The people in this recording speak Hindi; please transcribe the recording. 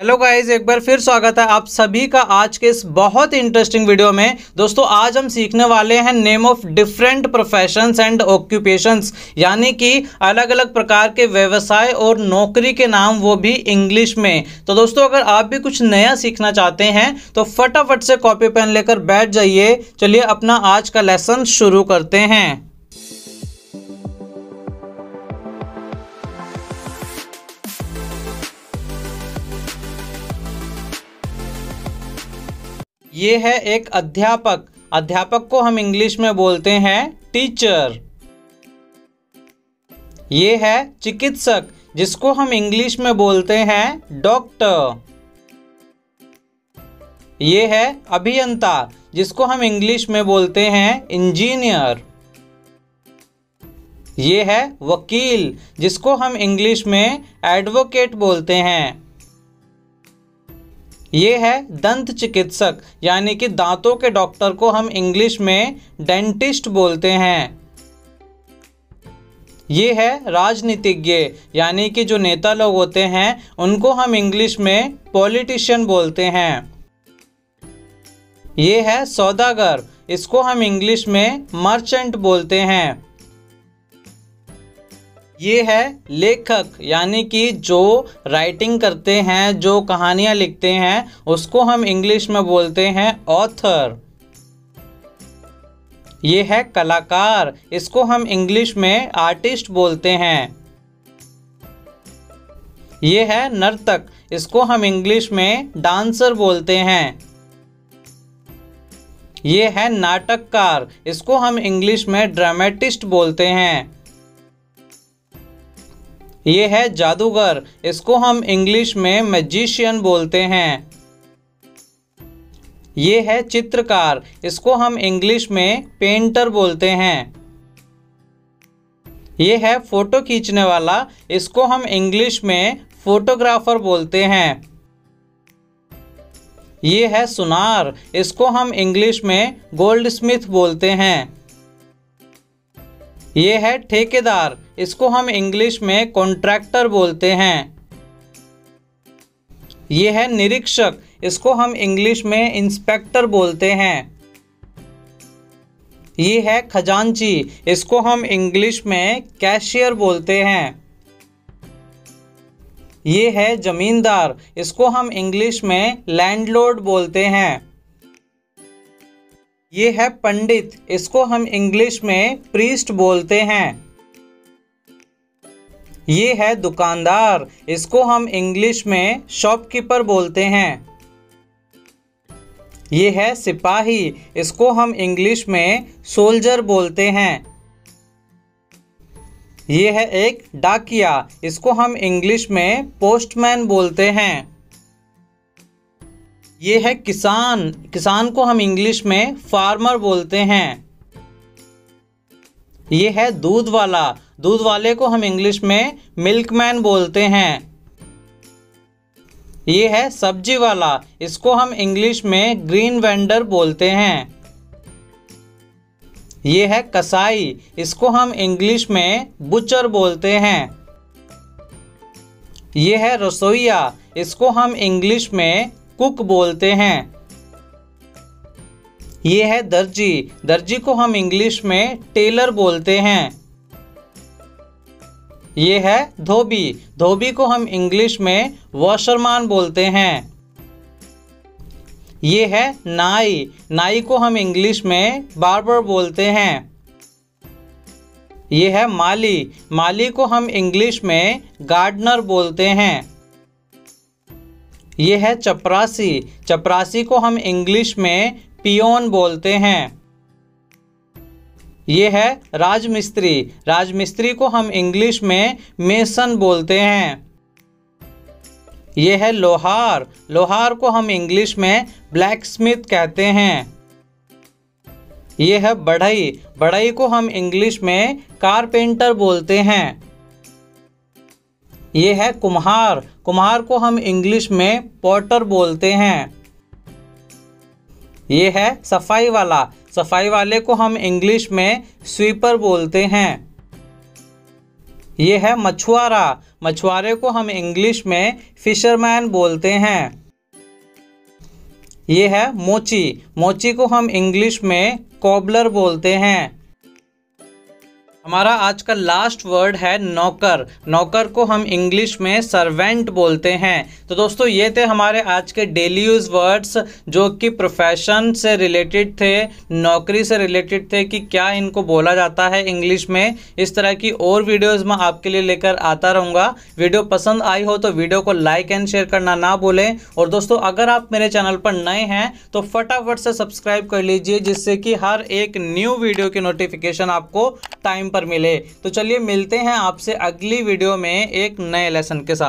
हेलो गाइस, एक बार फिर स्वागत है आप सभी का आज के इस बहुत ही इंटरेस्टिंग वीडियो में। दोस्तों आज हम सीखने वाले हैं name of different professions and occupations, यानी कि अलग अलग प्रकार के व्यवसाय और नौकरी के नाम, वो भी इंग्लिश में। तो दोस्तों अगर आप भी कुछ नया सीखना चाहते हैं तो फटाफट से कॉपी पेन लेकर बैठ जाइए। चलिए अपना आज का लेसन शुरू करते हैं। ये है एक अध्यापक। अध्यापक को हम इंग्लिश में बोलते हैं टीचर। ये है चिकित्सक, जिसको हम इंग्लिश में बोलते हैं डॉक्टर। ये है अभियंता, जिसको हम इंग्लिश में बोलते हैं इंजीनियर। ये है वकील, जिसको हम इंग्लिश में एडवोकेट बोलते हैं। ये है दंत चिकित्सक, यानी कि दांतों के डॉक्टर को हम इंग्लिश में डेंटिस्ट बोलते हैं। ये है राजनीतिज्ञ, यानी कि जो नेता लोग होते हैं उनको हम इंग्लिश में पॉलिटिशियन बोलते हैं। ये है सौदागर, इसको हम इंग्लिश में मर्चेंट बोलते हैं। ये है लेखक, यानी कि जो राइटिंग करते हैं, जो कहानियाँ लिखते हैं, उसको हम इंग्लिश में बोलते हैं ऑथर। ये है कलाकार, इसको हम इंग्लिश में आर्टिस्ट बोलते हैं। ये है नर्तक, इसको हम इंग्लिश में डांसर बोलते हैं। ये है नाटककार, इसको हम इंग्लिश में ड्रामेटिस्ट बोलते हैं। ये है जादूगर, इसको हम इंग्लिश में मैजिशियन बोलते हैं। ये है चित्रकार, इसको हम इंग्लिश में पेंटर बोलते हैं। ये है फोटो खींचने वाला, इसको हम इंग्लिश में फोटोग्राफर बोलते हैं। ये है सुनार, इसको हम इंग्लिश में गोल्डस्मिथ बोलते हैं। ये है ठेकेदार, इसको हम इंग्लिश में कॉन्ट्रैक्टर बोलते हैं। ये है निरीक्षक, इसको हम इंग्लिश में इंस्पेक्टर बोलते हैं। ये है खजांची, इसको हम इंग्लिश में कैशियर बोलते हैं। ये है जमींदार, इसको हम इंग्लिश में लैंडलॉर्ड बोलते हैं। ये है पंडित, इसको हम इंग्लिश में प्रीस्ट बोलते हैं। ये है दुकानदार, इसको हम इंग्लिश में शॉपकीपर बोलते हैं। ये है सिपाही, इसको हम इंग्लिश में सोल्जर बोलते हैं। ये है एक डाकिया, इसको हम इंग्लिश में पोस्टमैन बोलते हैं। ये है किसान, किसान को हम इंग्लिश में फार्मर बोलते हैं। ये है दूध वाला, दूध वाले को हम इंग्लिश में मिल्कमैन बोलते हैं। ये है सब्जी वाला, इसको हम इंग्लिश में ग्रीन वेंडर बोलते हैं। ये है कसाई, इसको हम इंग्लिश में बुचर बोलते हैं। ये है रसोइया, इसको हम इंग्लिश में कुक बोलते हैं। ये है दर्जी, दर्जी को हम इंग्लिश में टेलर बोलते हैं। ये है धोबी, धोबी को हम इंग्लिश में वॉशरमैन बोलते हैं। ये है नाई, नाई को हम इंग्लिश में बार्बर बोलते हैं। ये है माली, माली को हम इंग्लिश में गार्डनर बोलते हैं। ये है चपरासी, चपरासी को हम इंग्लिश में पियोन बोलते हैं। ये है राजमिस्त्री, राजमिस्त्री को हम इंग्लिश में मेसन बोलते हैं। ये है लोहार, लोहार को हम इंग्लिश में ब्लैकस्मिथ कहते हैं। ये है बढ़ई, बढ़ई को हम इंग्लिश में कारपेंटर बोलते हैं। ये है कुम्हार, कुम्हार को हम इंग्लिश में पॉटर बोलते हैं। ये है सफाई वाला, सफाई वाले को हम इंग्लिश में स्वीपर बोलते हैं। ये है मछुआरा, मछुआरे को हम इंग्लिश में फिशरमैन बोलते हैं। ये है मोची, मोची को हम इंग्लिश में कॉबलर बोलते हैं। हमारा आज का लास्ट वर्ड है नौकर, नौकर को हम इंग्लिश में सर्वेंट बोलते हैं। तो दोस्तों ये थे हमारे आज के डेली यूज वर्ड्स जो कि प्रोफेशन से रिलेटेड थे, नौकरी से रिलेटेड थे कि क्या इनको बोला जाता है इंग्लिश में। इस तरह की और वीडियोस मैं आपके लिए लेकर आता रहूँगा। वीडियो पसंद आई हो तो वीडियो को लाइक एंड शेयर करना ना भूलें। और दोस्तों अगर आप मेरे चैनल पर नए हैं तो फटाफट से सब्सक्राइब कर लीजिए, जिससे कि हर एक न्यू वीडियो की नोटिफिकेशन आपको टाइम पर मिले। तो चलिए मिलते हैं आपसे अगली वीडियो में एक नए लेसन के साथ।